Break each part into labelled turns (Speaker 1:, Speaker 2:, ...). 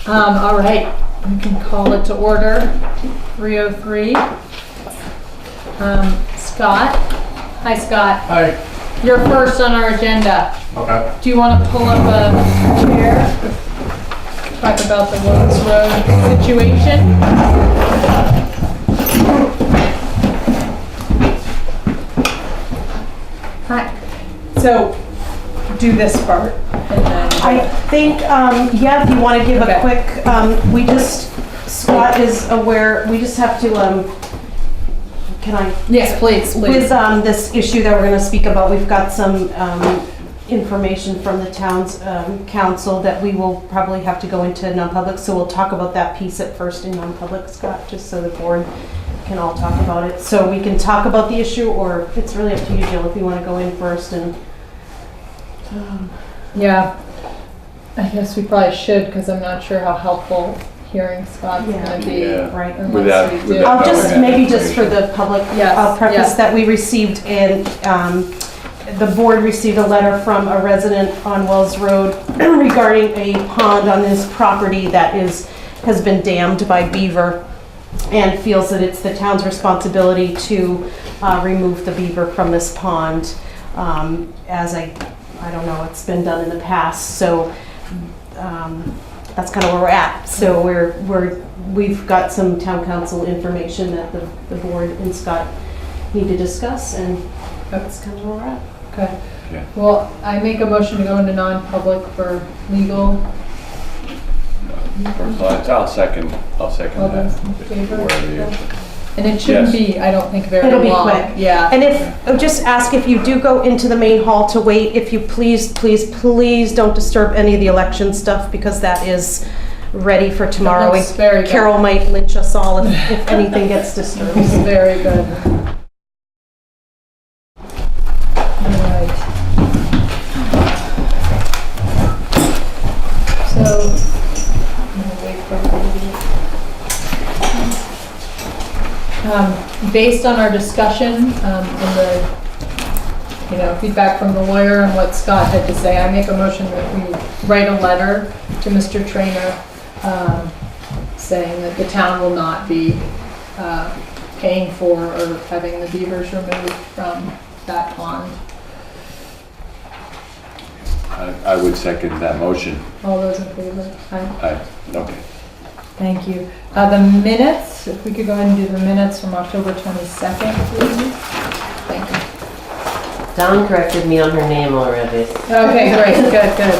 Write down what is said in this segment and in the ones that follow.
Speaker 1: All right, we can call it to order. 3:03. Scott. Hi, Scott.
Speaker 2: Hi.
Speaker 1: You're first on our agenda.
Speaker 2: Okay.
Speaker 1: Do you want to pull up a chair? Talk about the Willis Road situation. Hi. So, do this part and then.
Speaker 3: I think, yeah, if you want to give a quick, Scott is aware, we just have to, can I?
Speaker 1: Yes, please.
Speaker 3: With this issue that we're going to speak about, we've got some information from the town's council that we will probably have to go into non-public, so we'll talk about that piece at first in non-public, Scott, just so the board can all talk about it. So we can talk about the issue, or it's really up to you, Jill, if you want to go in first and...
Speaker 1: Yeah, I guess we probably should, because I'm not sure how helpful hearing Scott's going to be.
Speaker 2: Yeah.
Speaker 3: Right.
Speaker 1: Unless we do.
Speaker 3: I'll just, maybe just for the public,
Speaker 1: Yes,
Speaker 3: I'll preface
Speaker 1: yes.
Speaker 3: that we received the board received a letter from a resident on Wells Road regarding a pond on his property that has been dammed by beaver, and feels that it's the town's responsibility to remove the beaver from this pond, as I don't know, it's been done in the past. So that's kind of where we're at. So we've got some town council information that the board and Scott need to discuss, and that's kind of where we're at.
Speaker 1: Okay.
Speaker 2: Yeah.
Speaker 1: Well, I make a motion to go into non-public for legal.
Speaker 2: I'll second
Speaker 1: All
Speaker 2: that.
Speaker 1: those in favor?
Speaker 2: Wherever you-
Speaker 1: And it shouldn't
Speaker 2: Yes.
Speaker 1: be, I don't think, very
Speaker 3: It'll be
Speaker 1: long.
Speaker 3: quick.
Speaker 1: Yeah.
Speaker 3: And just ask if you do go into the main hall to wait, if you please don't disturb any of the election stuff, because that is ready for tomorrow.
Speaker 1: looks very good.
Speaker 3: Carol might lynch us all if anything gets disturbed.
Speaker 1: It's very good. All right. So, I'm gonna wait for everybody. Based on our discussion and the feedback from the lawyer and what Scott had to say, I make a motion that we write a letter to Mr. Trainer saying that the town will not be paying for or having the beavers removed from that pond.
Speaker 2: I would second that motion.
Speaker 1: All those in favor? Aye.
Speaker 2: Okay.
Speaker 1: Thank you. The minutes, if we could go ahead and do the minutes from October 22nd, please. Thank you.
Speaker 4: Dawn corrected me on her name already.
Speaker 1: Okay, great, good.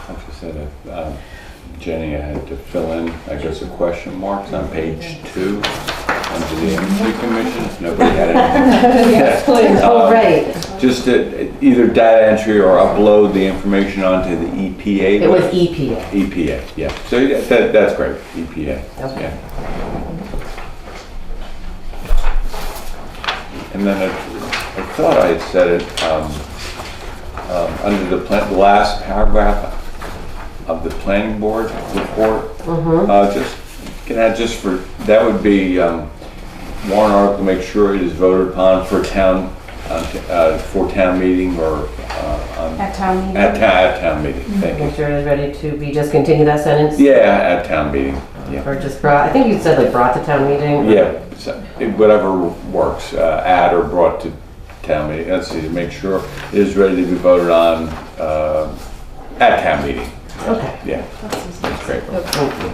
Speaker 2: Like I said, Jenny, I had to fill in, I guess, the question marks on page 2 under the Energy Commission, if nobody had anything.
Speaker 1: Yes, please.
Speaker 4: Oh, right.
Speaker 2: Just to either data entry or upload the information onto the EPA.
Speaker 4: It was EPA.
Speaker 2: EPA, yeah. So yeah, that's great, EPA.
Speaker 4: Okay.
Speaker 2: Yeah. And then I thought I had said it under the last paragraph of the planning board report. Just for, that would be warrant article, make sure it is voted upon for town meeting or
Speaker 3: At town meeting.
Speaker 2: at town meeting. Thank you.
Speaker 4: Make sure it's ready to be, just continue that sentence?
Speaker 2: Yeah, at town meeting. Yeah.
Speaker 4: Or just brought, I think you said like brought to town meeting?
Speaker 2: Yeah, so whatever works, add or brought to town meeting. Let's see, to make sure it is ready to be voted on at town meeting.
Speaker 4: Okay.
Speaker 2: Yeah, that's great.
Speaker 4: Thank you.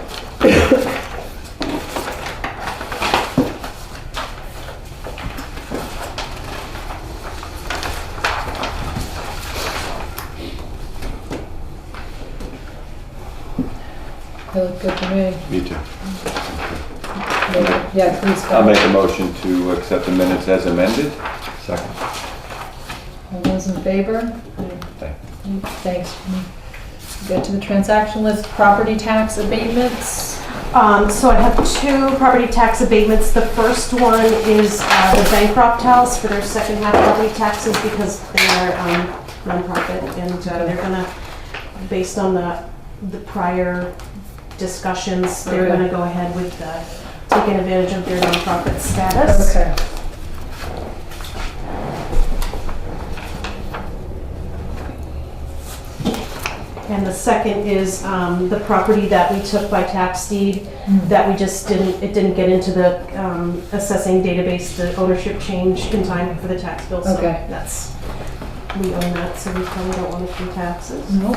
Speaker 1: They look good to me.
Speaker 2: Me too.
Speaker 1: Yeah, please.
Speaker 2: I'll make a motion to accept the minutes as amended. Second.
Speaker 1: All those in favor? Thanks. Get to the transaction list, property tax abatements.
Speaker 3: So I have 2 property tax abatements. The first one is the Bancroft House for their second half property taxes, because their nonprofit, and they're gonna, based on the prior discussions, they're
Speaker 1: Okay.
Speaker 3: gonna go ahead with taking advantage of their nonprofit status.
Speaker 1: Okay.
Speaker 3: And the second is the property that we took by tax deed, that we just didn't get into the assessing database, the ownership change in time for the tax bill. So
Speaker 1: Okay.
Speaker 3: that's, we own that, so we probably don't want to pay taxes.
Speaker 1: Nope.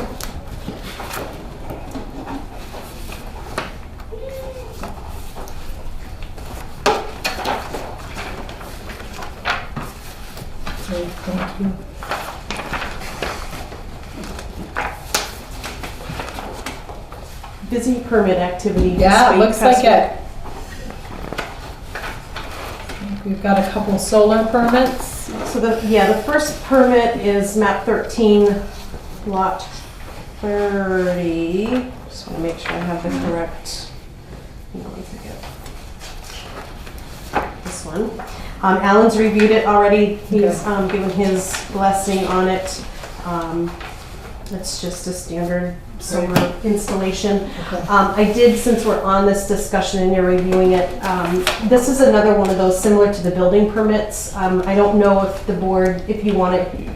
Speaker 1: Great, thank you.
Speaker 3: Busy permit activity. this
Speaker 1: Yeah, it
Speaker 3: week.
Speaker 1: looks like it. We've got a couple solar permits.
Speaker 3: So the first permit is map 13, lot 30. Just want to make sure I have the correct, hang on one second. This one. Alan's reviewed it already. He's given his blessing on it. It's just a standard solar installation.
Speaker 1: Okay.
Speaker 3: I did, since we're on this discussion and you're reviewing it, this is another one of those similar to the building permits. I don't know if the board, if you want to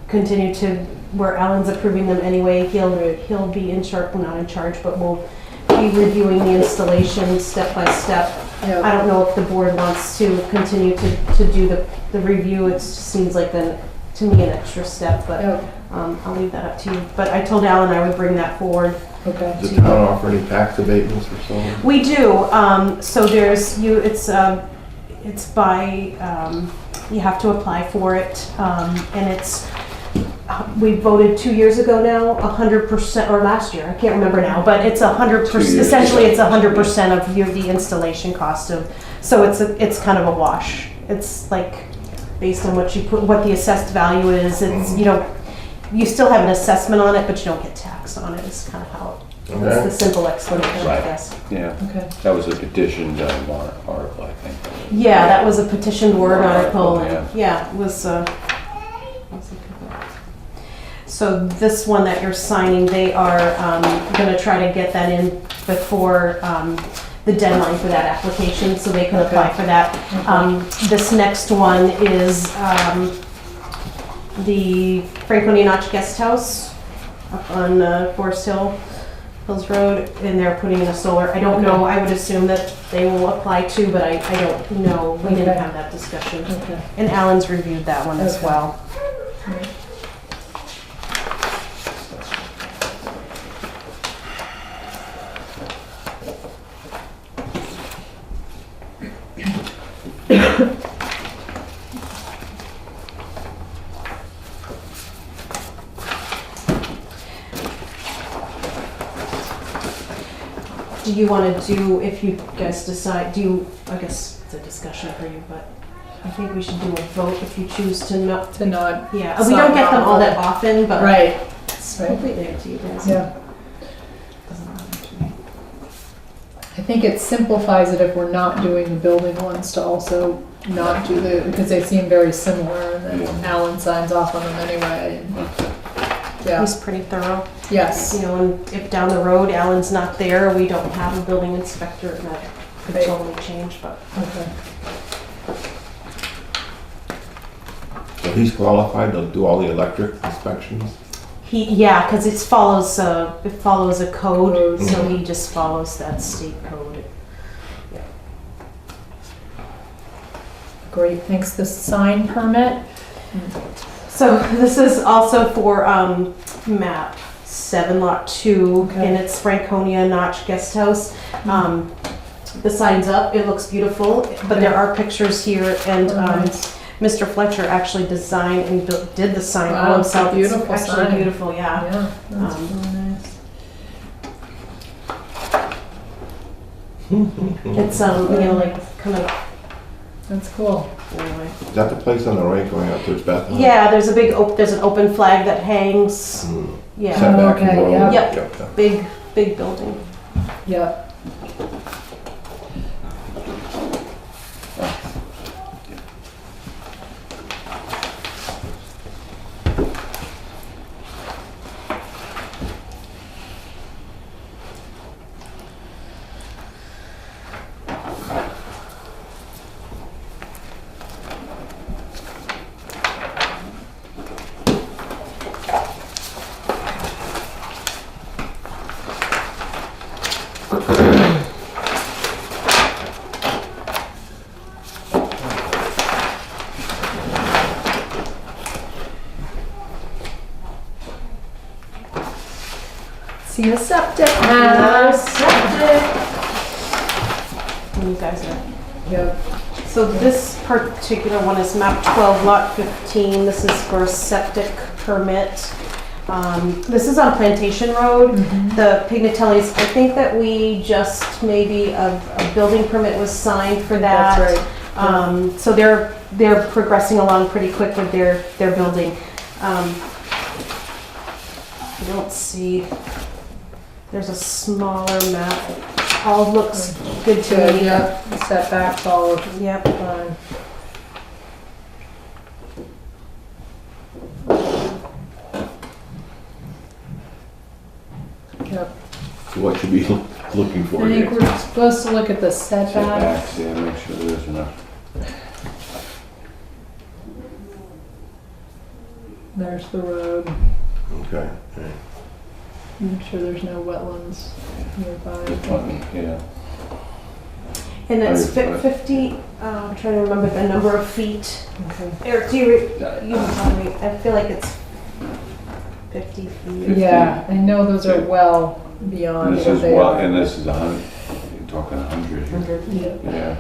Speaker 3: continue to, where Alan's approving them anyway, he'll be in charge, well, not in charge, but we'll be reviewing the installation step by step.
Speaker 1: Yeah.
Speaker 3: I don't know if the board wants to continue to do the review. It just seems like, to me, an extra step, but
Speaker 1: Yeah.
Speaker 3: I'll leave that up to you. But I told Alan I would bring that forward.
Speaker 1: Okay.
Speaker 5: Does the town offer any tax abatements for solar?
Speaker 3: We do. So there's it's by, you have to apply for it, and it's, we voted 2 years ago now, 100%, or last year, I can't remember now, but it's 100%,
Speaker 2: 2 years
Speaker 3: essentially
Speaker 2: ago.
Speaker 3: it's 100% of the installation cost of, so it's kind of a wash. It's like, based on what you put, what the assessed value is, it's, you still have an assessment on it, but you don't get taxed on it, is kind of how, that's the simple explanation, I
Speaker 2: Right.
Speaker 3: guess.
Speaker 2: Yeah,
Speaker 1: Okay.
Speaker 2: that was a petitioned article, I think.
Speaker 3: Yeah, that was a petitioned warrant
Speaker 2: Warrant
Speaker 3: article,
Speaker 2: article,
Speaker 3: and, yeah, it was, so this one that you're signing, they are, gonna try to get that in before, the deadline for that application, so they can apply for that. This next one is, the Franconia Guest House up on, Forest Hills Road, and they're putting in a solar. I don't know, I would assume that they will apply too, but I don't know. We didn't
Speaker 1: Okay.
Speaker 3: have that discussion.
Speaker 1: Okay.
Speaker 3: And Alan's reviewed that one as
Speaker 1: Okay.
Speaker 3: well.
Speaker 1: Right.
Speaker 3: Do you want to do, if you guys decide, I guess it's a discussion for you, but I think we should do a vote if you choose to not,
Speaker 1: To not.
Speaker 3: yeah, we don't get them all that often, but.
Speaker 1: Right.
Speaker 3: It's
Speaker 1: Right.
Speaker 3: completely up to you guys.
Speaker 1: Yeah.
Speaker 3: Doesn't matter to me.
Speaker 1: I think it simplifies it if we're not doing the building ones to also not do because they seem very similar, and then
Speaker 2: Yeah.
Speaker 1: Alan signs off on them anyway. and- Yeah,
Speaker 3: He's pretty thorough.
Speaker 1: yes.
Speaker 3: And if down the road Alan's not there, we don't have a building inspector, that could
Speaker 1: Right.
Speaker 3: totally change, but.
Speaker 1: Okay.
Speaker 5: So he's qualified to do all the electric inspections?
Speaker 3: Yeah, because it follows a code,
Speaker 1: Code.
Speaker 3: so he just follows that state code.
Speaker 1: Great, thanks. The sign permit?
Speaker 3: So this is also for map 7 lot 2,
Speaker 1: Okay.
Speaker 3: and it's Franconia Guest House. The sign's up, it looks beautiful, but there are pictures here, and
Speaker 1: Nice.
Speaker 3: Mr. Fletcher actually designed and did the sign
Speaker 1: Wow,
Speaker 3: all
Speaker 1: it's a
Speaker 3: himself.
Speaker 1: beautiful
Speaker 3: It's actually
Speaker 1: sign.
Speaker 3: beautiful, yeah.
Speaker 1: Yeah, that's
Speaker 3: Um,
Speaker 1: really nice.
Speaker 3: It's like kind of,
Speaker 1: That's cool.
Speaker 3: anyway.
Speaker 5: Is that the place on the right going out towards Bethlehem?
Speaker 3: Yeah, there's an open flag that hangs.
Speaker 5: Hmm.
Speaker 3: Yeah,
Speaker 5: Setback from
Speaker 1: Okay,
Speaker 5: the road?
Speaker 1: yeah.
Speaker 3: Yep. big building.
Speaker 1: Yep. see a septic
Speaker 3: Another
Speaker 1: map.
Speaker 3: septic. And you guys are.
Speaker 1: Yep.
Speaker 3: So this particular one is map 12, lot 15. This is for a septic permit. This is on Plantation Road. The Pignatellis, I think that we just maybe a building permit was signed for that.
Speaker 1: That's right.
Speaker 3: So they're progressing along pretty quick with their building. I don't see, there's a smaller map. All looks good to
Speaker 1: Good,
Speaker 3: me.
Speaker 1: yep. Setbacks all
Speaker 3: Yep.
Speaker 1: fine. Yep.
Speaker 5: So what should we be looking
Speaker 1: I
Speaker 5: for
Speaker 1: think
Speaker 5: here?
Speaker 1: we're supposed to look at the setbacks.
Speaker 2: Setbacks, yeah, make sure there's enough.
Speaker 1: There's the road.
Speaker 5: Okay.
Speaker 1: Make sure there's no wetlands nearby.
Speaker 2: Yeah.
Speaker 3: And it's
Speaker 2: Oh, you're
Speaker 3: 50, I'm trying to remember the number of feet.
Speaker 1: Okay.
Speaker 3: Eric, do you tell me, I feel like it's 50 feet.
Speaker 1: Yeah, I know those are
Speaker 2: Yeah.
Speaker 1: well
Speaker 2: And
Speaker 1: beyond
Speaker 2: this
Speaker 1: what
Speaker 2: is
Speaker 1: they
Speaker 2: well,
Speaker 1: are.
Speaker 2: and this is 100, you're talking 100 here.
Speaker 3: 100.
Speaker 1: Yeah.
Speaker 2: Yeah.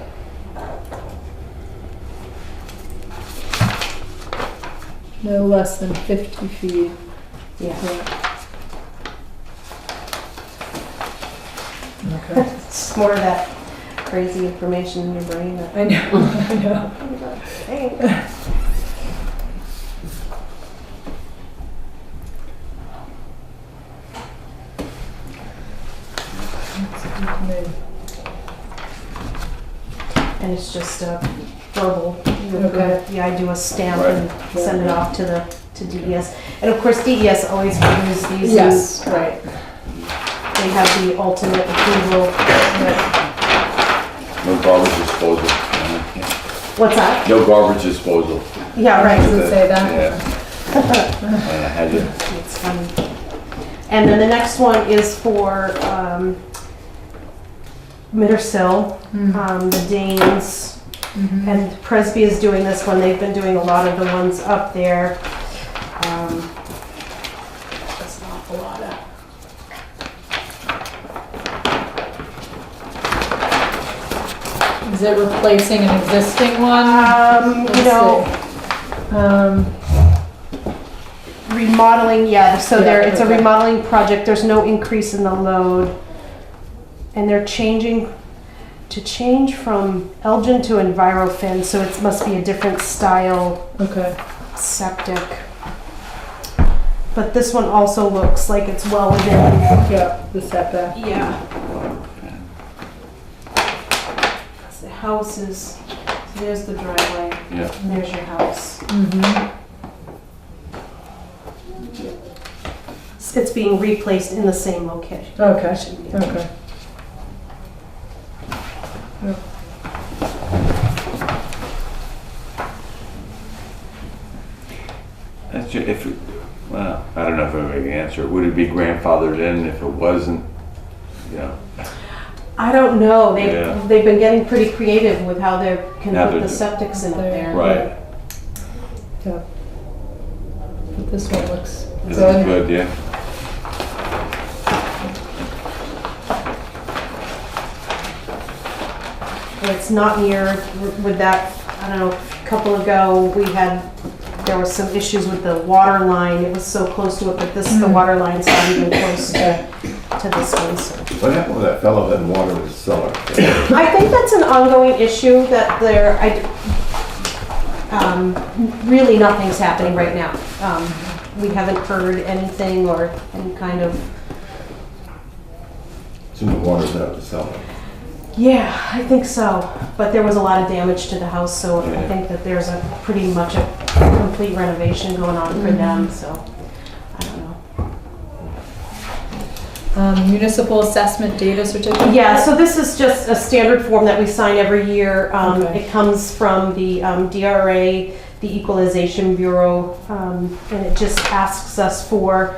Speaker 1: No less than 50 feet.
Speaker 3: Yeah.
Speaker 1: Okay.
Speaker 3: It's more of that crazy information in your brain that,
Speaker 1: I know, I know.
Speaker 3: hey.
Speaker 1: That's good to me.
Speaker 3: And it's just a verbal,
Speaker 1: Okay.
Speaker 3: yeah, I do a stamp
Speaker 2: Right.
Speaker 3: and send it off to DES. And of course, DES always reviews these.
Speaker 1: Yes, right.
Speaker 3: And they have the ultimate approval.
Speaker 2: No garbage disposal.
Speaker 3: What's that?
Speaker 2: No garbage disposal.
Speaker 3: Yeah, right.
Speaker 1: Does it say that?
Speaker 2: Yeah. And I had it.
Speaker 3: It's funny. And then the next one is for Mittersill, the Danes, and Presby is doing this one. They've been doing a lot of the ones up there. That's an awful lot of.
Speaker 1: Is it replacing an existing one?
Speaker 3: Remodeling, yeah, so
Speaker 1: Yeah,
Speaker 3: it's a
Speaker 1: okay.
Speaker 3: remodeling project, there's no increase in the load. And they're change from Elgin to EnviroFin, so it must be a different style
Speaker 1: Okay.
Speaker 3: septic. But this one also looks like it's well within.
Speaker 1: Yeah, the setback.
Speaker 3: Yeah. The house is, so there's the driveway,
Speaker 2: Yeah.
Speaker 3: and there's your house. It's being replaced in the same location.
Speaker 1: Okay, okay.
Speaker 2: That's ju- if, it- well, I don't know if I can answer. Would it be grandfathered in if it wasn't? Yeah.
Speaker 3: I don't know,
Speaker 2: Yeah.
Speaker 3: they've been getting pretty creative with how they can
Speaker 2: Now
Speaker 3: put
Speaker 2: they're
Speaker 3: the
Speaker 2: do-
Speaker 3: septics in up there.
Speaker 2: Right.
Speaker 1: Yeah. But this one looks
Speaker 2: Is
Speaker 1: good.
Speaker 2: it good? Yeah.
Speaker 3: And it's not near, with that, I don't know, a couple ago, there was some issues with the water line, it was so close to it, but the water line's not even close to this one, so.
Speaker 5: What happened with that fellow that watered his cellar?
Speaker 3: I think that's an ongoing issue that really nothing's happening right now. We haven't heard anything or any kind of,
Speaker 5: So the water's out of the cellar.
Speaker 3: yeah, I think so. But there was a lot of damage to the house, so I
Speaker 2: Yeah.
Speaker 3: think that there's pretty much a complete renovation going on for them, so I don't know.
Speaker 1: Municipal assessment data certificate?
Speaker 3: Yeah, so this is just a standard form that we sign every year.
Speaker 1: Okay.
Speaker 3: It comes from the DRA, the Equalization Bureau, and it just asks us for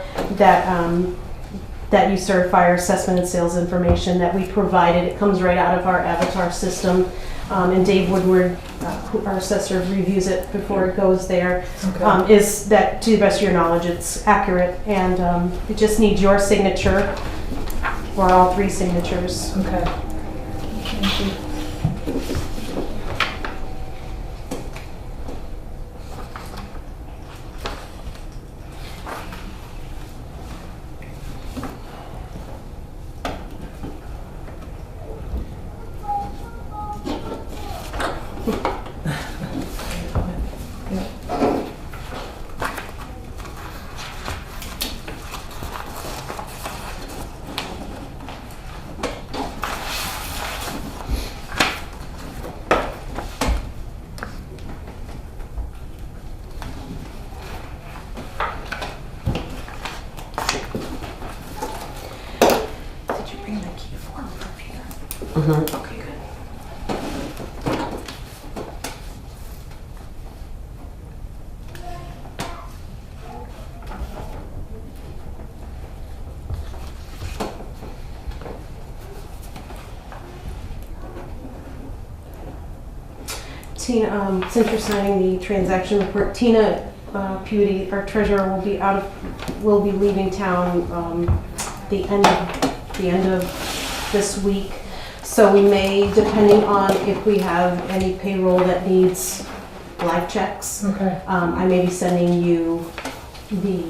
Speaker 3: that you certify our assessment and sales information that we provided. It comes right out of our Avatar system. and Dave Woodward, who our assessor, reviews it before it goes there,
Speaker 1: Okay.
Speaker 3: is that, to the best of your knowledge, it's accurate, and it just needs your signature, or all 3 signatures.
Speaker 1: Okay. Thank you.
Speaker 3: Did you bring the key form up here?
Speaker 4: Mhm.
Speaker 3: Okay, good. Tina, since you're signing the transaction report, Tina Pewdy, our treasurer, will be leaving town the end of this week. So we may, depending on if we have any payroll that needs live checks,
Speaker 1: Okay.
Speaker 3: I may be sending you the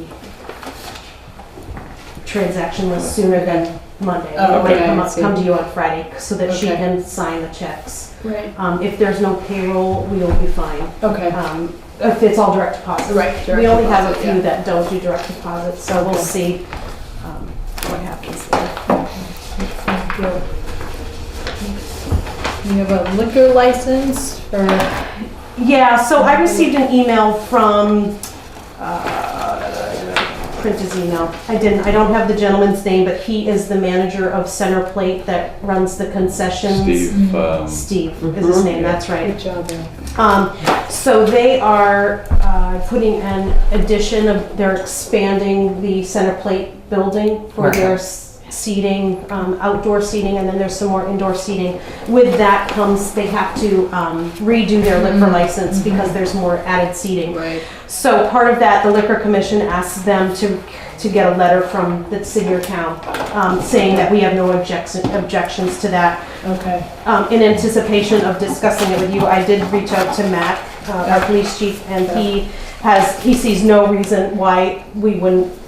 Speaker 3: transaction list sooner than Monday.
Speaker 1: Oh,
Speaker 3: It might
Speaker 1: okay,
Speaker 3: come
Speaker 1: I see.
Speaker 3: come to you on Friday so that she
Speaker 1: Okay.
Speaker 3: can sign the checks.
Speaker 1: Right.
Speaker 3: If there's no payroll, we will be fine.
Speaker 1: Okay.
Speaker 3: If it's all direct deposit.
Speaker 1: Right,
Speaker 3: We
Speaker 1: direct
Speaker 3: only have a
Speaker 1: deposit,
Speaker 3: few
Speaker 1: yeah.
Speaker 3: that don't do direct deposit, so we'll
Speaker 1: Okay.
Speaker 3: see what happens there.
Speaker 1: Thank you. We have a liquor license for,
Speaker 3: Yeah, so I received an email from, print his email. I don't have the gentleman's name, but he is the manager of Center Plate that runs the concessions.
Speaker 2: Steve,
Speaker 3: Steve is his name, that's right.
Speaker 1: good job there.
Speaker 3: So they are putting an addition of, they're expanding the Center Plate building for their seating, outdoor seating, and then there's some more indoor seating. With that comes, they have to redo their liquor license because there's more added seating.
Speaker 1: Right.
Speaker 3: So part of that, the Liquor Commission asks them to get a letter from the city or town saying that we have no objections to that.
Speaker 1: Okay.
Speaker 3: In anticipation of discussing it with you, I did reach out to Matt, our police chief, and he sees no reason why we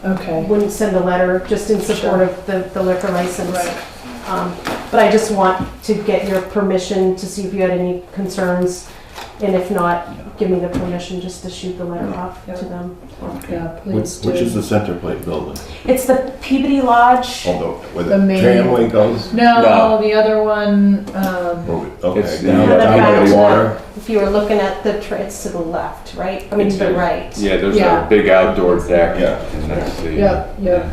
Speaker 1: Okay.
Speaker 3: wouldn't send a letter just in support of the liquor license.
Speaker 1: Right.
Speaker 3: But I just want to get your permission to see if you had any concerns, and if not, give me the permission just to shoot the letter off
Speaker 1: Yeah.
Speaker 3: to them.
Speaker 1: Yeah, please do.
Speaker 5: Which is the Center Plate building?
Speaker 3: It's the Peabody Lodge.
Speaker 5: Although, where
Speaker 1: The
Speaker 5: the
Speaker 1: main-
Speaker 5: tramway goes?
Speaker 1: No,
Speaker 2: No.
Speaker 1: the other one,
Speaker 5: Okay,
Speaker 2: It's
Speaker 5: down
Speaker 2: the-
Speaker 5: by the water.
Speaker 3: If you were looking at the, it's to the left, right? I mean, to the right.
Speaker 2: yeah, there's
Speaker 1: Yeah.
Speaker 2: a big outdoor deck.
Speaker 5: Yeah.
Speaker 2: And that's the.
Speaker 1: Yep.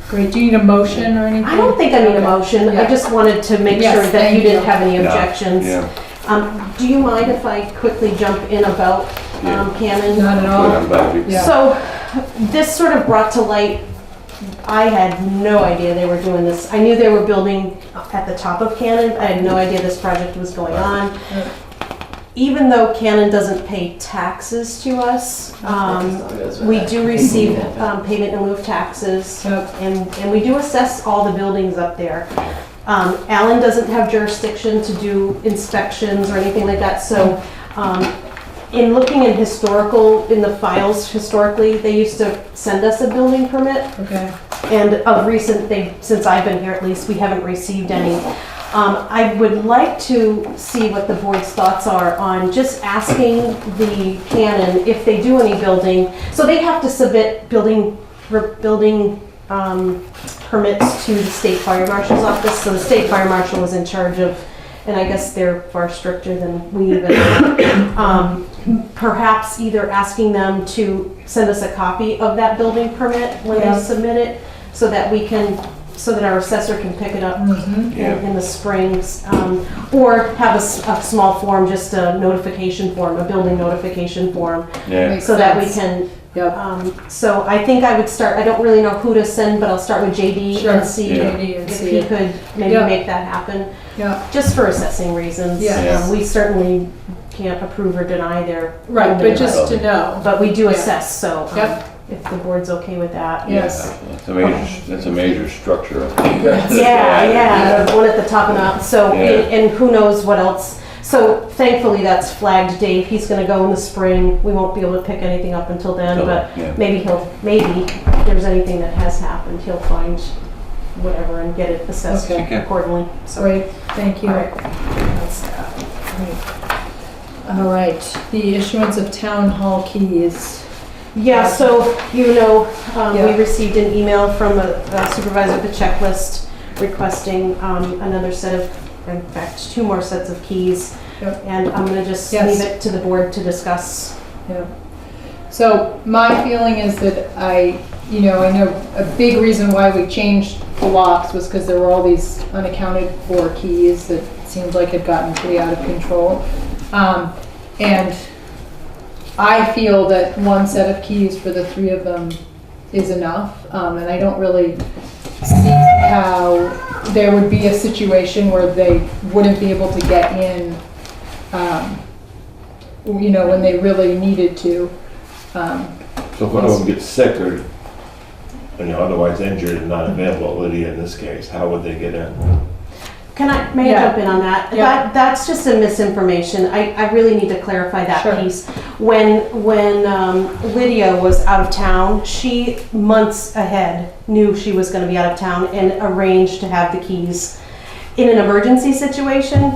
Speaker 1: Great, do you need a motion or anything?
Speaker 3: I don't think I need a
Speaker 1: Okay.
Speaker 3: motion. I
Speaker 1: Yeah.
Speaker 3: just wanted to make
Speaker 1: Yes,
Speaker 3: sure that
Speaker 1: thank
Speaker 3: you didn't
Speaker 1: you.
Speaker 3: have any
Speaker 2: No,
Speaker 3: objections.
Speaker 2: Yeah.
Speaker 3: Do you mind if I quickly jump in about
Speaker 2: Yeah.
Speaker 3: Canon?
Speaker 1: Not at
Speaker 2: Good,
Speaker 1: all.
Speaker 2: I'm glad you.
Speaker 1: Yeah.
Speaker 3: So, this sort of brought to light, I had no idea they were doing this. I knew they were building at the top of Cannon, I had no idea this project was going on. Even though Cannon doesn't pay taxes to us, we do receive payment in lieu of taxes,
Speaker 1: Yep.
Speaker 3: and we do assess all the buildings up there. Alan doesn't have jurisdiction to do inspections or anything like that, so in looking in the files historically, they used to send us a building permit,
Speaker 1: Okay.
Speaker 3: and of recent, since I've been here at least, we haven't received any. I would like to see what the board's thoughts are on just asking the Canon if they do any building. So they have to submit building permits to the state fire marshal's office. So the state fire marshal is in charge of, and I guess they're far stricter than we even. Perhaps either asking them to send us a copy of that building permit when
Speaker 1: Yeah.
Speaker 3: they submit it, so that we can, so that our assessor can pick it up
Speaker 2: Yeah.
Speaker 3: in the springs, or have a small form, just a notification form, a building notification form,
Speaker 2: Yeah.
Speaker 1: Makes
Speaker 3: so that we
Speaker 1: sense.
Speaker 3: can
Speaker 1: Yep.
Speaker 3: So I think I would start, I don't really know who to send, but I'll start with JD
Speaker 1: Sure.
Speaker 3: and see
Speaker 1: JD and
Speaker 3: if
Speaker 1: see
Speaker 3: he
Speaker 1: it.
Speaker 3: could maybe
Speaker 1: Yeah.
Speaker 3: make that happen,
Speaker 1: Yeah,
Speaker 3: just for assessing reasons.
Speaker 1: Yes.
Speaker 3: We certainly can't approve or deny their.
Speaker 1: right, but just to know.
Speaker 3: But we do
Speaker 1: Yeah.
Speaker 3: assess, so
Speaker 1: Yep.
Speaker 3: if the board's okay with that.
Speaker 1: Yes.
Speaker 2: That's a major structure.
Speaker 3: Yeah, the one at the top and up, so,
Speaker 2: Yeah.
Speaker 3: and who knows what else. So thankfully, that's flagged Dave, he's gonna go in the spring, we won't be able to pick anything up until then,
Speaker 2: Until
Speaker 3: but
Speaker 2: then, yeah.
Speaker 3: maybe, if there's anything that has happened, he'll find whatever and get it assessed
Speaker 1: Okay.
Speaker 3: accordingly. So,
Speaker 1: Great, thank you.
Speaker 3: all right, that's that.
Speaker 1: All right, the issuance of town hall keys.
Speaker 3: Yeah, so, you know,
Speaker 1: Yeah.
Speaker 3: we received an email from a supervisor of the checklist requesting another set of, in fact, 2 more sets of keys.
Speaker 1: Yep.
Speaker 3: And I'm gonna just
Speaker 1: Yes.
Speaker 3: leave it to the board to discuss.
Speaker 1: Yeah. So my feeling is that I know a big reason why we changed the locks was because there were all these unaccounted for keys that seemed like had gotten pretty out of control. And I feel that 1 set of keys for the 3 of them is enough. And I don't really see how there would be a situation where they wouldn't be able to get in, when they really needed to.
Speaker 5: So if one of them gets sick or, otherwise injured and not available, Lydia in this case, how would they get in?
Speaker 3: May I
Speaker 1: Yeah.
Speaker 3: jump in on that?
Speaker 1: Yeah.
Speaker 3: That's just a misinformation. I really need to clarify that
Speaker 1: Sure.
Speaker 3: piece. When Lydia was out of town, she months ahead knew she was gonna be out of town and arranged to have the keys. In an emergency situation,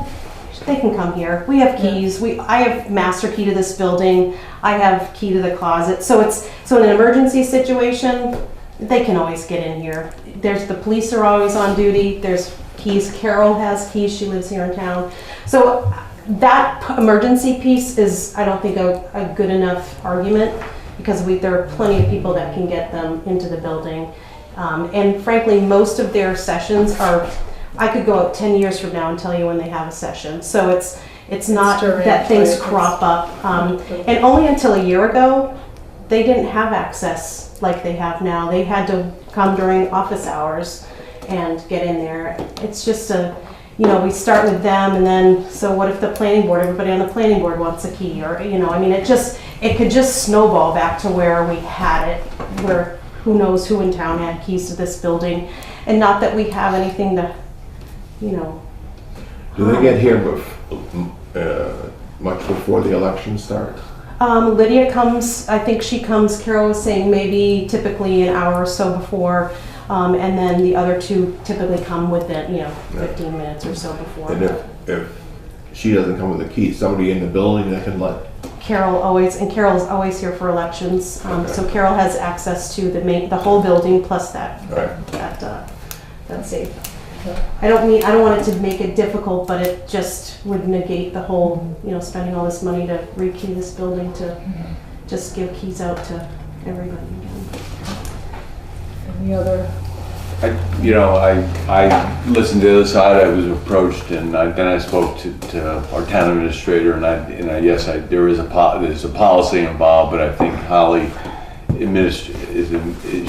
Speaker 3: they can come here. We have keys. I have master key to this building. I have key to the closet. So in an emergency situation, they can always get in here. The police are always on duty. There's keys. Carol has keys. She lives here in town. So that emergency piece is, I don't think, a good enough argument because there are plenty of people that can get them into the building. And frankly, most of their sessions I could go out 10 years from now and tell you when they have a session. So it's not
Speaker 1: strange,
Speaker 3: that things
Speaker 1: right?
Speaker 3: crop up. And only until a year ago, they didn't have access like they have now. They had to come during office hours and get in there. It's just we start with them and then, so what if the planning board, everybody on the planning board wants a key or, it could just snowball back to where we had it, where who knows who in town had keys to this building. And not that we have anything to,
Speaker 5: Do they get here much before the election starts?
Speaker 3: Lydia comes, I think she comes, Carol was saying maybe typically an hour or so before, and then the other 2 typically come within, 15 minutes or so before.
Speaker 5: And if she doesn't come with a key, somebody in the building that can let,
Speaker 3: Carol's always here for elections, so Carol has access to the whole building plus that safe. I don't want it to make it difficult, but it just would negate the whole, spending all this money to rekey this building to just give keys out to everybody again.
Speaker 1: Any other?
Speaker 2: I listened to the other side. I was approached, and then I spoke to our town administrator, and yes, there is there's a policy involved, but I think Holly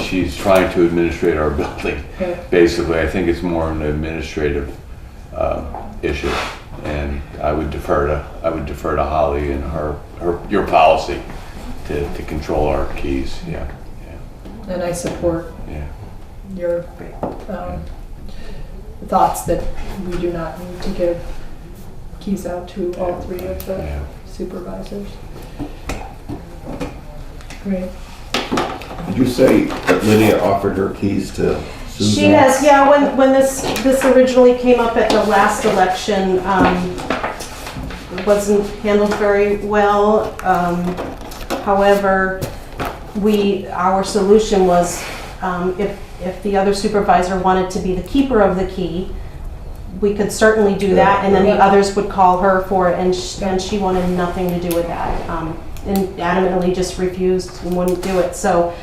Speaker 2: she's trying to administrate our building.
Speaker 1: Okay.
Speaker 2: Basically, I think it's more an administrative issue, and I would defer to Holly and your policy to control our keys. Yeah.
Speaker 1: And I support
Speaker 2: Yeah.
Speaker 1: your thoughts that we do not need to give keys out to all 3 of the
Speaker 2: Yeah.
Speaker 1: supervisors. Great.
Speaker 5: did you say that Lydia offered her keys to Susan?
Speaker 3: She has, yeah, when this originally came up at the last election, it wasn't handled very well. However, our solution was, if the other supervisor wanted to be the keeper of the key, we could certainly do that, and then the others would call her for it, and she wanted nothing to do with that. And adamantly just refused and wouldn't do it. So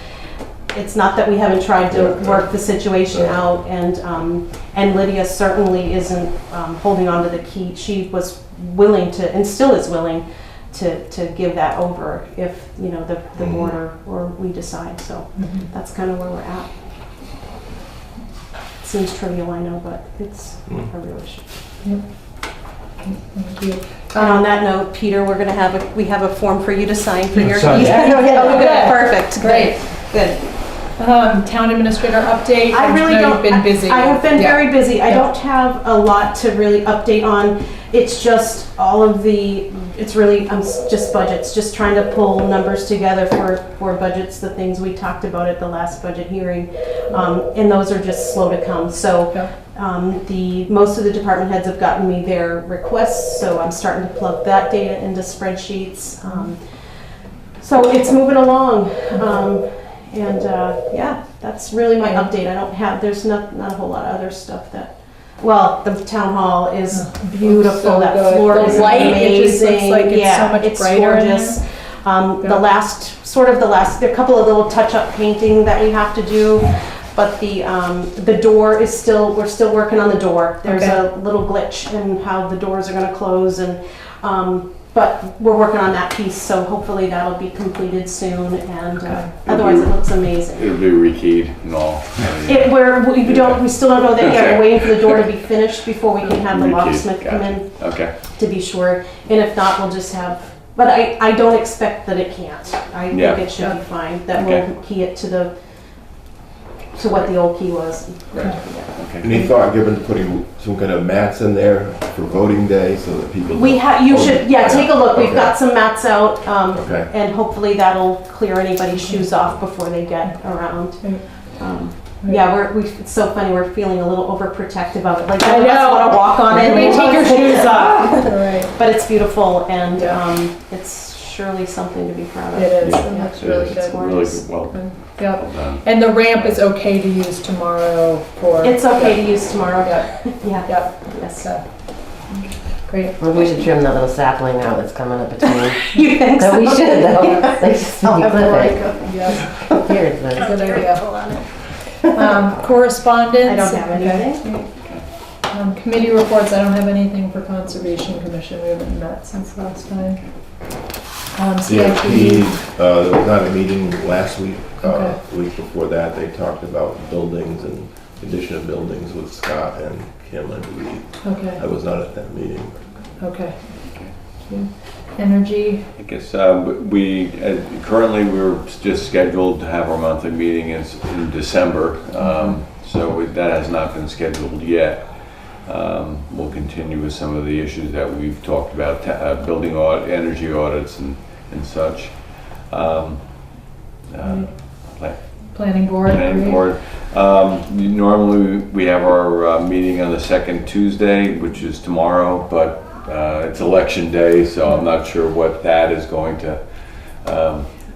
Speaker 3: it's not that we haven't tried to work the situation out, and Lydia certainly isn't holding on to the key. She was willing to, and still is willing, to give that over if, you know, the board or we decide. So that's kind of where we're at. Seems trivial, I know, but it's a real issue.
Speaker 1: Thank you.
Speaker 3: And on that note, Peter, we have a form for you to sign for your.
Speaker 5: Sign it.
Speaker 3: Oh, good,
Speaker 1: Good.
Speaker 3: perfect, great, good.
Speaker 1: Town administrator update.
Speaker 3: I really
Speaker 1: know
Speaker 3: don't.
Speaker 1: You've been busy.
Speaker 3: I have been
Speaker 1: Yeah.
Speaker 3: very busy. I
Speaker 1: Yeah.
Speaker 3: don't have a lot to really update on. It's just all of it's really, just budgets, just trying to pull numbers together for budgets, the things we talked about at the last budget hearing. And those are just slow to come. So most of the department heads have gotten me their requests, so I'm starting to plug that data into spreadsheets. So it's moving along. Yeah, that's really my update. There's not a whole lot of other stuff that, well, the town hall is beautiful.
Speaker 1: So
Speaker 3: That
Speaker 1: good.
Speaker 3: floor
Speaker 1: The
Speaker 3: is
Speaker 1: light,
Speaker 3: amazing.
Speaker 1: it just looks like it's so much
Speaker 3: it's
Speaker 1: brighter in
Speaker 3: gorgeous.
Speaker 1: Yeah.
Speaker 3: There are a couple of little touch-up painting that we have to do, but the door is we're still working on the door. There's
Speaker 1: Okay.
Speaker 3: a little glitch in how the doors are gonna close, and but we're working on that piece, so hopefully that'll be completed soon, and otherwise it looks amazing.
Speaker 2: It'll be rekeyed and all.
Speaker 3: We still don't know that yet.
Speaker 2: Okay.
Speaker 3: We're waiting for the door to be finished before we can have the
Speaker 2: Rekeyed,
Speaker 3: locksmith come
Speaker 2: gotcha.
Speaker 3: in
Speaker 2: Okay.
Speaker 3: to be sure. And if not, we'll just have, but I don't expect that it can't. I
Speaker 2: Yeah.
Speaker 3: think it should be fine, that
Speaker 2: Okay.
Speaker 3: we'll key it to what the old key was.
Speaker 2: Okay.
Speaker 5: Any thought given to putting some kind of mats in there for voting day so that people?
Speaker 3: You should, take a look. We've got some mats out,
Speaker 5: Okay.
Speaker 3: and hopefully that'll clear anybody's shoes off before they get around. Yeah, it's so funny, we're feeling a little overprotective of it, like
Speaker 1: I
Speaker 3: none of us
Speaker 1: know.
Speaker 3: wanna walk on it.
Speaker 1: Everybody take your shoes off. Right.
Speaker 3: But it's beautiful, and
Speaker 1: Yeah.
Speaker 3: it's surely something to be proud of.
Speaker 1: It is.
Speaker 2: Yeah.
Speaker 1: It looks
Speaker 2: It
Speaker 1: really
Speaker 2: is.
Speaker 1: good.
Speaker 2: Really good. Well
Speaker 1: Yep.
Speaker 2: done.
Speaker 1: And the ramp is okay to use tomorrow for.
Speaker 3: It's okay to use tomorrow.
Speaker 1: Yeah.
Speaker 3: Yeah,
Speaker 1: Yep.
Speaker 3: yes.
Speaker 1: So, great.
Speaker 4: Maybe we should trim that little sapling out that's coming up between.
Speaker 3: You think so?
Speaker 4: No, we should though. Like just
Speaker 3: I'll
Speaker 4: be
Speaker 3: have to
Speaker 4: clipping.
Speaker 1: Yes.
Speaker 4: Here it says.
Speaker 1: Good idea. Correspondence?
Speaker 3: I don't have anything.
Speaker 1: Okay. Committee reports, I don't have anything for Conservation Commission. We haven't met since last time.
Speaker 5: CIP,
Speaker 1: CIP.
Speaker 5: there was not a meeting last week.
Speaker 1: Okay.
Speaker 5: The week before that, they talked about buildings and condition of buildings with Scott and Kim, I believe.
Speaker 1: Okay,
Speaker 5: I was not at that meeting.
Speaker 1: okay. Energy,
Speaker 2: I guess currently we're just scheduled to have our monthly meeting in December, so that has not been scheduled yet. We'll continue with some of the issues that we've talked about, building energy audits and such.
Speaker 1: Planning Board.
Speaker 2: Planning
Speaker 1: agreed.
Speaker 2: Board. Normally we have our meeting on the second Tuesday, which is tomorrow, but it's election day, so I'm not sure what that is going to.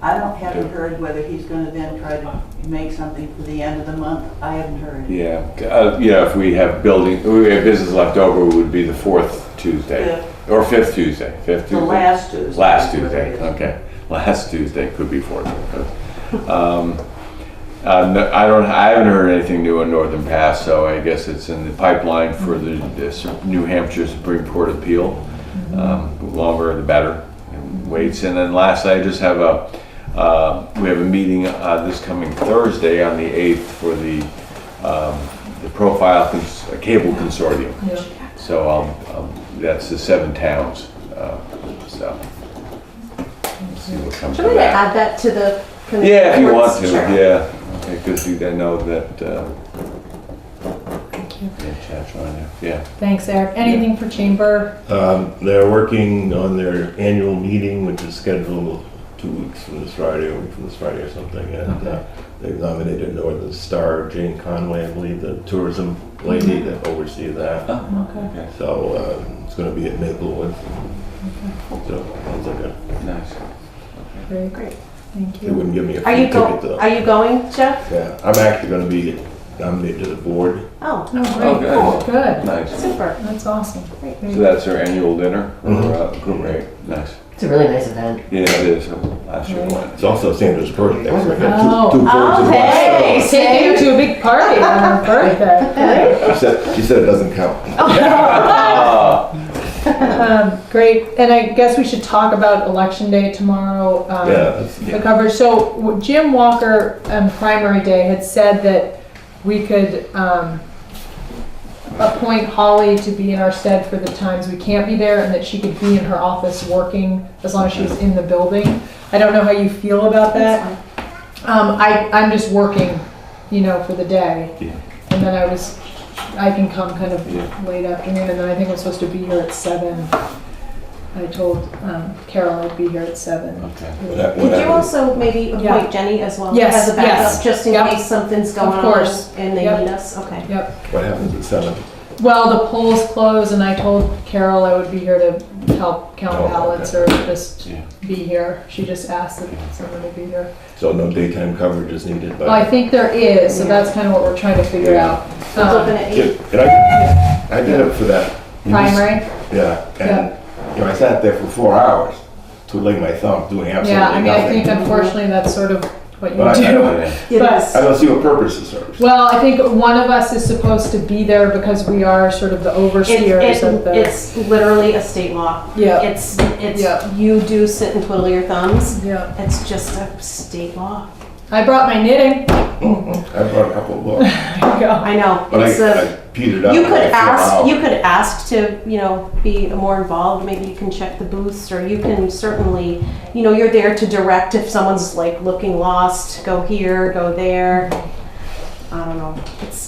Speaker 6: haven't heard whether he's gonna then try to make something for the end of the month. I haven't heard.
Speaker 2: Yeah, if we have business left over, it would be the fourth Tuesday. Or fifth Tuesday. Fifth
Speaker 6: The
Speaker 2: Tuesday.
Speaker 6: last Tuesday.
Speaker 2: Last
Speaker 6: is what it
Speaker 2: Tuesday,
Speaker 6: is.
Speaker 2: okay. Last Tuesday, could be fourth. No, I haven't heard anything new on Northern Pass, so I guess it's in the pipeline for the New Hampshire Supreme Court appeal. The longer the better. Waits. And then last, I just have we have a meeting this coming Thursday on the 8th for the Profile Cable Consortium.
Speaker 1: Yeah.
Speaker 2: So that's the 7 towns. So see what comes
Speaker 3: Should
Speaker 2: of
Speaker 3: we
Speaker 2: that.
Speaker 3: add that to the committee?
Speaker 2: Yeah, if you want
Speaker 3: reports?
Speaker 2: to,
Speaker 3: Sure.
Speaker 2: yeah. Because I know that,
Speaker 1: Thank you.
Speaker 2: chat's on there, yeah.
Speaker 1: Thanks, Eric. Anything for Chamber?
Speaker 5: They're working on their annual meeting, which is scheduled 2 weeks from this Friday, a week from this Friday or something, and they've nominated Northern Star, Jane Conway, I believe, the tourism lady that oversees that.
Speaker 2: Oh,
Speaker 1: Okay.
Speaker 5: So it's going to be at Maplewood. So sounds like
Speaker 2: Nice.
Speaker 1: Very great. Thank
Speaker 5: they
Speaker 1: you.
Speaker 5: wouldn't give me a
Speaker 3: Are
Speaker 5: free
Speaker 3: you
Speaker 5: ticket though.
Speaker 3: Are you going, Jeff?
Speaker 5: Yeah, I'm actually going to be nominated to the board.
Speaker 3: Oh,
Speaker 1: Oh, great.
Speaker 2: Oh,
Speaker 1: Good.
Speaker 2: Nice.
Speaker 3: super.
Speaker 1: That's awesome.
Speaker 2: So that's their annual dinner? Great, nice.
Speaker 4: It's a really nice event.
Speaker 2: Yeah, it is. Last year went.
Speaker 5: It's also Sandra's birthday, so I got
Speaker 1: Oh.
Speaker 5: two birds
Speaker 3: Oh,
Speaker 5: in one
Speaker 3: hey.
Speaker 5: stone.
Speaker 1: Taking you to a big party on her birthday.
Speaker 5: She said it doesn't count.
Speaker 2: Ah,
Speaker 1: Great, and I guess we should talk about Election Day tomorrow. The coverage. So Jim Walker on primary day had said that we could appoint Holly to be in our stead for the times we can't be there, and that she could be in her office working as long as she was in the building. I don't know how you feel about that. I'm just working, for the day, and then I can come kind of late afternoon, and then I think I'm supposed to be here at 7. I told Carol I'd be here at 7.
Speaker 2: Okay.
Speaker 3: Could you also maybe appoint Jenny as well?
Speaker 1: Yes,
Speaker 3: As a backup,
Speaker 1: yes.
Speaker 3: just in case something's going
Speaker 1: Of course.
Speaker 3: on and they
Speaker 1: Yep.
Speaker 3: need us? Okay.
Speaker 1: Yep.
Speaker 5: What happens at 7?
Speaker 1: Well, the polls close, and I told Carol I would be here to help count
Speaker 5: Oh,
Speaker 1: ballots
Speaker 5: okay.
Speaker 1: or just be here. She just asked that someone would be here.
Speaker 5: So no daytime coverage is needed, but.
Speaker 1: Well, I think there is, so that's kind of what we're trying to figure out.
Speaker 3: So it's open at 8?
Speaker 5: I did it for that.
Speaker 1: Primary?
Speaker 5: Yeah, and, I sat there for 4 hours, twiddling my thumb, doing absolutely
Speaker 1: Yeah, I mean, I think
Speaker 5: nothing.
Speaker 1: unfortunately that's sort of what you
Speaker 5: But I
Speaker 1: do.
Speaker 5: I don't see what purpose it serves.
Speaker 1: Well, I think one of us is supposed to be there because we are sort of the overseers of the.
Speaker 3: It's literally a state law.
Speaker 1: Yeah.
Speaker 3: It's,
Speaker 1: Yeah.
Speaker 3: you do sit and twiddle your thumbs.
Speaker 1: Yeah.
Speaker 3: It's just a state law.
Speaker 1: I brought my knitting.
Speaker 5: I brought a couple of books,
Speaker 1: There you go.
Speaker 3: I know.
Speaker 5: but
Speaker 3: It's
Speaker 5: I petered out.
Speaker 3: You
Speaker 5: by
Speaker 3: could
Speaker 5: 4
Speaker 3: ask,
Speaker 5: hours.
Speaker 3: you could ask to, be more involved. Maybe you can check the booths, or you can certainly, you're there to direct if someone's like looking lost, go here, go there. I don't know.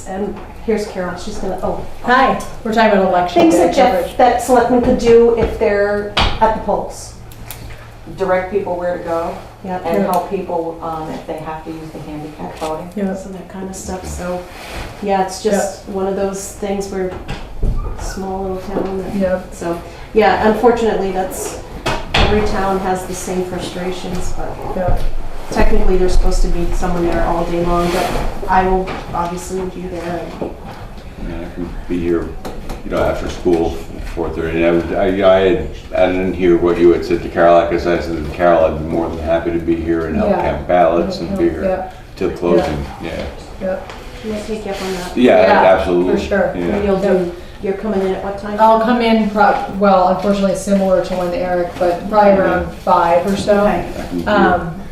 Speaker 3: And here's Carol. She's gonna,
Speaker 1: Hi. We're talking about election
Speaker 3: things
Speaker 1: day
Speaker 3: that
Speaker 1: coverage.
Speaker 3: that selectmen could do if they're at the polls.
Speaker 7: Direct people where to go
Speaker 3: Yeah.
Speaker 7: and help people if they have to use the handicap voting.
Speaker 1: Yeah.
Speaker 3: So that kind of stuff. So, yeah, it's just one of those things where small little town.
Speaker 1: Yeah.
Speaker 3: So, yeah, unfortunately, every town has the same frustrations, but
Speaker 1: Yeah.
Speaker 3: technically there's supposed to be someone there all day long, but I will obviously be there.
Speaker 2: I can be here, after school, 4:30. And I didn't hear what you had said to Carol. Like I said to Carol, I'd be more than happy to be here and help
Speaker 1: Yeah.
Speaker 2: count ballots and be here till closing. Yeah.
Speaker 1: Yeah.
Speaker 3: Can I take you up on that?
Speaker 2: Yeah, absolutely.
Speaker 1: For sure.
Speaker 2: Yeah.
Speaker 3: And you're coming in at what time?
Speaker 1: I'll come in, unfortunately similar to when Eric, but probably around 5 or so.
Speaker 3: Okay.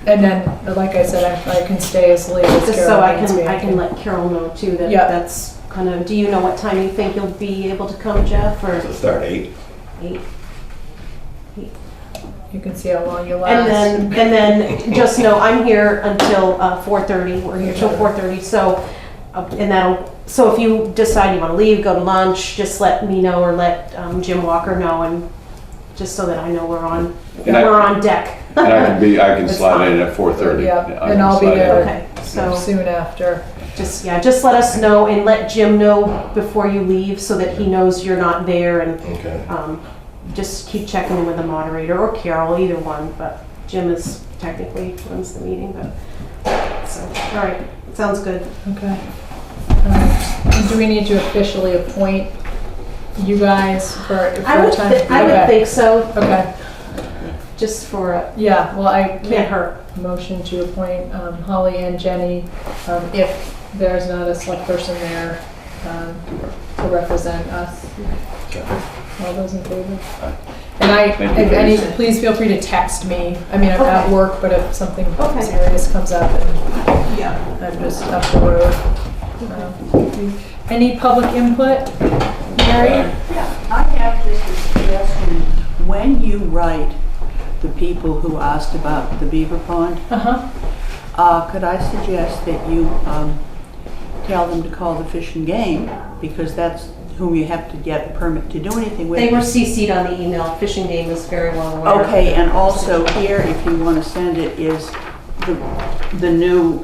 Speaker 1: And then, like I said, I can stay as late as
Speaker 3: Just
Speaker 1: Carol
Speaker 3: so I
Speaker 1: needs me.
Speaker 3: can let Carol know too that
Speaker 1: Yeah.
Speaker 3: that's kind of, do you know what time you think you'll be able to come, Jeff, or
Speaker 5: So start 8.
Speaker 3: 8?
Speaker 1: You can see how long you last.
Speaker 3: And then just know I'm here until 4:30. We're here till 4:30. So, so if you decide you want to leave, go to lunch, just let me know or let Jim Walker know, and just so that I know we're on deck.
Speaker 2: And I can
Speaker 1: It's
Speaker 2: slide
Speaker 1: fine.
Speaker 2: in at 4:30.
Speaker 1: Yeah,
Speaker 2: I
Speaker 1: and
Speaker 2: can
Speaker 1: I'll be
Speaker 2: slide in.
Speaker 1: there.
Speaker 3: Okay. So
Speaker 1: Soon after.
Speaker 3: just let us know and let Jim know before you leave so that he knows you're not there, and
Speaker 5: Okay.
Speaker 3: just keep checking in with the moderator or Carol, either one, but Jim is technically runs the meeting, but, so, all right, sounds good.
Speaker 1: Okay. And do we need to officially appoint you guys for
Speaker 3: I would,
Speaker 1: time?
Speaker 3: I would
Speaker 1: Okay.
Speaker 3: think so,
Speaker 1: Okay,
Speaker 3: just for,
Speaker 1: yeah, well, I
Speaker 3: can't
Speaker 1: can't
Speaker 3: hurt.
Speaker 1: motion to appoint Holly and Jenny if there's not a select person there to represent us. All those in favor? And
Speaker 2: Thank you.
Speaker 1: please feel free to text me. I mean, I'm at
Speaker 3: Okay.
Speaker 1: work, but if something
Speaker 3: Okay.
Speaker 1: serious comes up and
Speaker 3: Yeah.
Speaker 1: I'm just up the road. Any public input? Mary?
Speaker 6: Yeah, I have just a suggestion. When you write the people who asked about the beaver pond, could I suggest that you tell them to call the Fish and Game, because that's whom you have to get a permit to do anything with.
Speaker 3: They were CC'd on the email. Fishing Game is very well aware.
Speaker 6: Okay, and also here, if you want to send it, is the new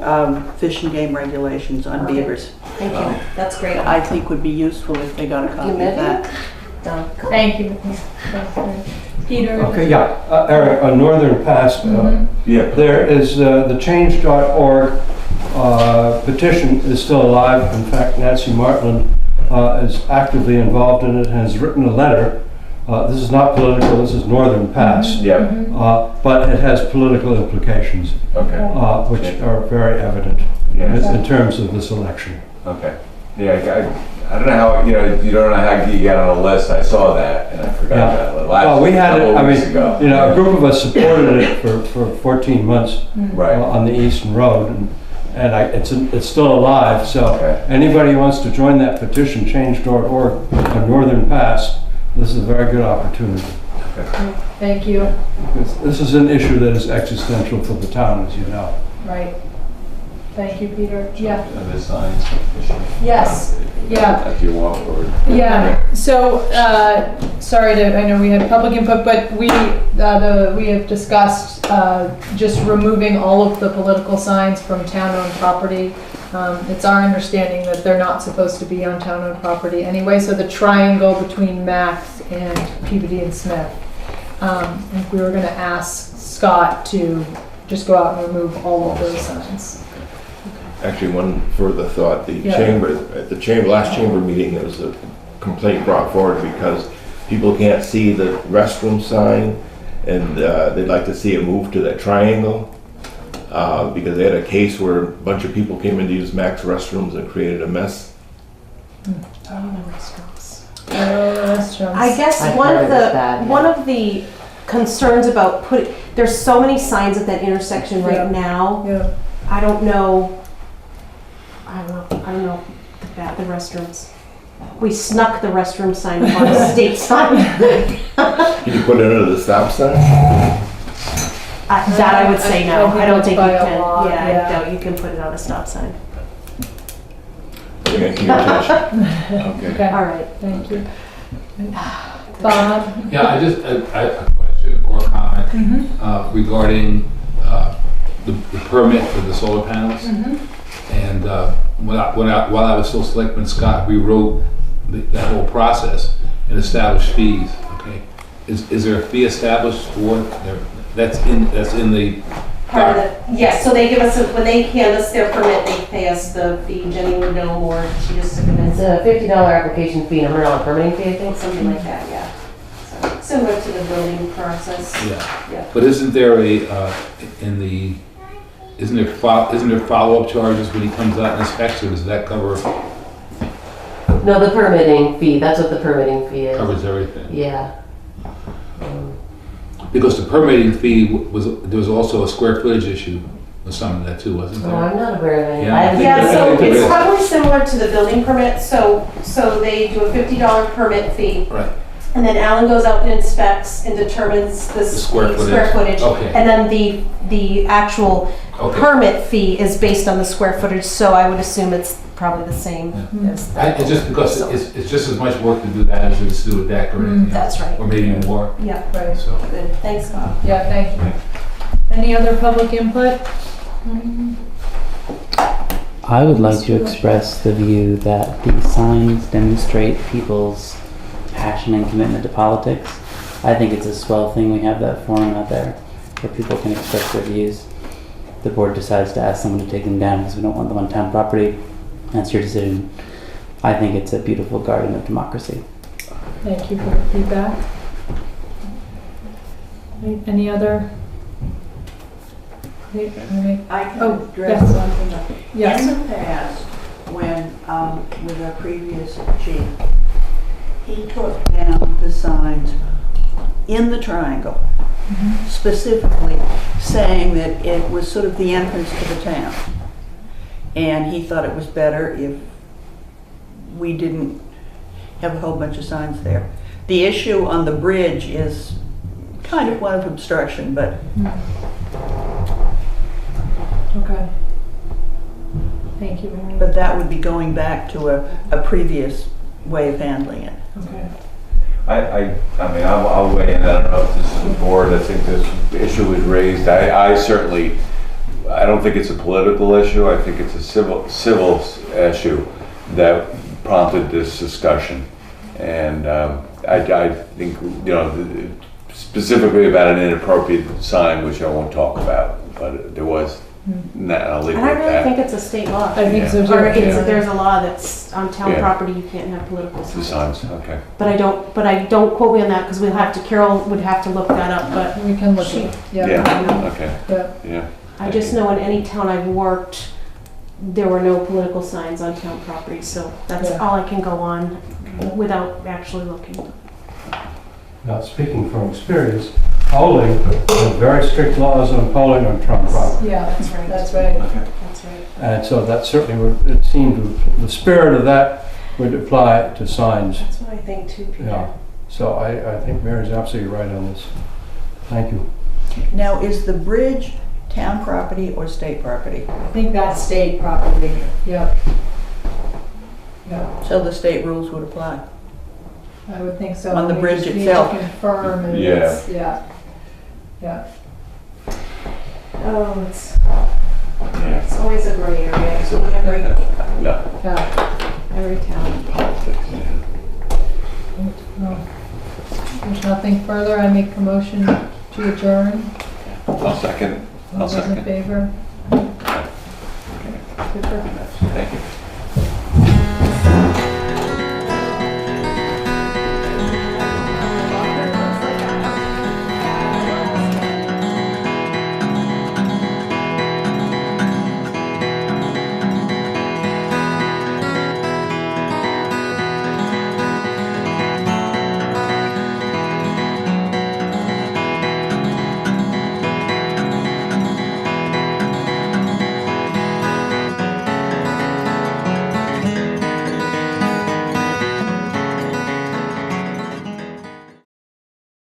Speaker 6: Fish and Game regulations on beavers.
Speaker 3: Thank you. That's great.
Speaker 6: I think would be useful if they got a copy of that.
Speaker 3: Done.
Speaker 1: Thank you. Peter?
Speaker 8: Okay, yeah, Eric, on Northern Pass,
Speaker 2: Yeah.
Speaker 8: there is the change.org petition is still alive. In fact, Nancy Martland is actively involved in it and has written a letter. This is not political, this is Northern Pass.
Speaker 2: Yeah.
Speaker 8: But it has political implications,
Speaker 2: Okay.
Speaker 8: which are very evident in terms of this election.
Speaker 2: Okay. Yeah, I don't know how, you don't know how you got on a list. I saw that and I forgot
Speaker 8: Yeah.
Speaker 2: about it.
Speaker 8: Well, we had it, I
Speaker 2: couple
Speaker 8: mean,
Speaker 2: weeks ago.
Speaker 8: you know, a group of us supported it for 14 months
Speaker 2: Right.
Speaker 8: on the Eastern Road, and it's still alive, so
Speaker 2: Okay.
Speaker 8: anybody who wants to join that petition, change.org, on Northern Pass, this is a very good opportunity.
Speaker 1: Thank you.
Speaker 8: This is an issue that is existential for the town, as you know.
Speaker 1: Right. Thank you, Peter. Yeah.
Speaker 2: And the signs issue.
Speaker 1: Yes. Yeah.
Speaker 2: If you want, or.
Speaker 1: Yeah, so, I know we had public input, but we have discussed, just removing all of the political signs from town-owned property. It's our understanding that they're not supposed to be on town-owned property anyway, so the triangle between Max and Peabody and Smith. And we were gonna ask Scott to just go out and remove all of those signs.
Speaker 5: Actually, one further thought, the
Speaker 1: Yeah.
Speaker 5: chamber, at the last chamber meeting, there was a complaint brought forward because people can't see the restroom sign, and they'd like to see it moved to that triangle, because they had a case where a bunch of people came in to use Mac's restrooms and created a mess.
Speaker 1: Restaurants.
Speaker 3: I guess
Speaker 4: I've
Speaker 3: one
Speaker 4: heard
Speaker 3: of
Speaker 4: it was bad, yeah.
Speaker 3: one of the concerns about there's so many signs at that intersection right
Speaker 1: Yeah.
Speaker 3: now.
Speaker 1: Yeah.
Speaker 3: I don't know about the restrooms. We snuck the restroom sign on the state sign.
Speaker 5: Can you put it under the stop sign?
Speaker 3: That I would say no. I don't think you
Speaker 1: by a
Speaker 3: can.
Speaker 1: law,
Speaker 3: Yeah,
Speaker 1: yeah.
Speaker 3: I doubt you can put it on a stop sign.
Speaker 5: Bring it to your attention.
Speaker 2: Okay.
Speaker 1: Okay,
Speaker 3: All right.
Speaker 1: thank you. Bob?
Speaker 9: Yeah, I just, a question or comment regarding the permit for the solar panels. And while I was still Selectman Scott, we wrote that whole process and established fees, okay? Is there a fee established for, that's in the,
Speaker 3: Part of the, yes, so they give us, when they hand us their permit, they pay us the fee. Jenny would know more. She just took
Speaker 4: It's
Speaker 3: it
Speaker 4: a $50 application fee, and $100 permitting fee, I think.
Speaker 3: in, something like that, yeah. So, similar to the building process.
Speaker 9: yeah.
Speaker 3: Yeah.
Speaker 9: But isn't there isn't there follow-up charges when he comes out and inspects, or does that cover,
Speaker 4: No, the permitting fee, that's what the permitting fee is.
Speaker 9: covers everything?
Speaker 4: Yeah.
Speaker 9: Because the permitting fee there was also a square footage issue with some of that too, wasn't
Speaker 4: Oh,
Speaker 9: there?
Speaker 4: I'm not aware of any.
Speaker 9: Yeah,
Speaker 4: I haven't
Speaker 3: Yeah,
Speaker 4: been-
Speaker 3: so
Speaker 9: think it
Speaker 3: it's
Speaker 9: is.
Speaker 3: probably similar to the building permit, so they do a $50 permit fee,
Speaker 9: Right.
Speaker 3: and then Alan goes out and inspects and determines the
Speaker 9: square
Speaker 3: square footage.
Speaker 9: Okay.
Speaker 3: And then the actual
Speaker 9: Okay.
Speaker 3: permit fee is based on the square footage, so I would assume it's probably the same as that.
Speaker 9: It's just because
Speaker 3: So-
Speaker 9: it's just as much work to do that as it is to do a deck or anything else.
Speaker 3: That's right.
Speaker 9: Or maybe more,
Speaker 3: Yeah,
Speaker 1: Right,
Speaker 9: so.
Speaker 3: good, thanks, Bob.
Speaker 1: yeah, thank you. Any other public input?
Speaker 10: I would like to express the view that the signs demonstrate people's passion and commitment to politics. I think it's a swell thing we have that forum out there where people can express their views. The board decides to ask someone to take them down because we don't want them on town property. That's your decision. I think it's a beautiful garden of democracy.
Speaker 1: Thank you for the feedback. Any other?
Speaker 6: I can
Speaker 1: Oh,
Speaker 6: address
Speaker 1: yes.
Speaker 6: something.
Speaker 1: Yes.
Speaker 6: In the past, when, with our previous chief, he took down the signs in the triangle, specifically saying that it was sort of the entrance to the town. And he thought it was better if we didn't have a whole bunch of signs there. The issue on the bridge is kind of one of obstruction, but
Speaker 1: Okay. Thank you, Mary.
Speaker 6: But that would be going back to a previous way of handling it.
Speaker 1: Okay.
Speaker 2: I mean, I'll weigh in. I don't know if this is the board. I think this issue was raised. I certainly, I don't think it's a political issue. I think it's a civil issue that prompted this discussion. And I think, you know, specifically about an inappropriate sign, which I won't talk about, but there was, I'll leave it
Speaker 3: And I
Speaker 2: at
Speaker 3: really
Speaker 2: that.
Speaker 3: think it's a state law.
Speaker 1: I think so too.
Speaker 3: Or
Speaker 2: Yeah.
Speaker 3: there's a law that's on town
Speaker 2: Yeah.
Speaker 3: property, you can't have political
Speaker 2: The
Speaker 3: signs.
Speaker 2: signs, okay.
Speaker 3: But I don't quote me on that, because Carol would have to look that up, but
Speaker 1: We can look at it. Yeah.
Speaker 2: Yeah, okay,
Speaker 1: Yeah.
Speaker 2: yeah.
Speaker 3: I just know in any town I've worked, there were no political signs on town property, so that's
Speaker 1: Yeah.
Speaker 3: all I can go on without actually looking.
Speaker 8: Now, speaking from experience, polling, there are very strict laws on polling on Trump property.
Speaker 1: Yeah,
Speaker 3: That's right.
Speaker 1: that's right.
Speaker 3: That's right.
Speaker 8: And so that certainly would, it seemed, the spirit of that would apply to signs.
Speaker 3: That's what I think too, Peter.
Speaker 8: Yeah. So I think Mary's absolutely right on this. Thank you.
Speaker 6: Now, is the bridge town property or state property?
Speaker 1: I think that's state property. Yep. Yep,
Speaker 6: So the state rules would apply?
Speaker 1: I would think so.
Speaker 6: On the
Speaker 1: We
Speaker 6: bridge
Speaker 1: just
Speaker 6: itself.
Speaker 1: Need to confirm and
Speaker 2: Yeah.
Speaker 1: it's, yeah. Yeah.
Speaker 3: Oh, it's
Speaker 2: Yeah.
Speaker 3: always a gray area. Every,
Speaker 2: No,
Speaker 1: Yeah.
Speaker 3: every town.
Speaker 2: politics, yeah.
Speaker 1: Well, there's nothing further. I make a motion to adjourn.
Speaker 2: I'll second.
Speaker 1: All those in favor?
Speaker 2: Okay.
Speaker 1: Super.
Speaker 2: Thank you.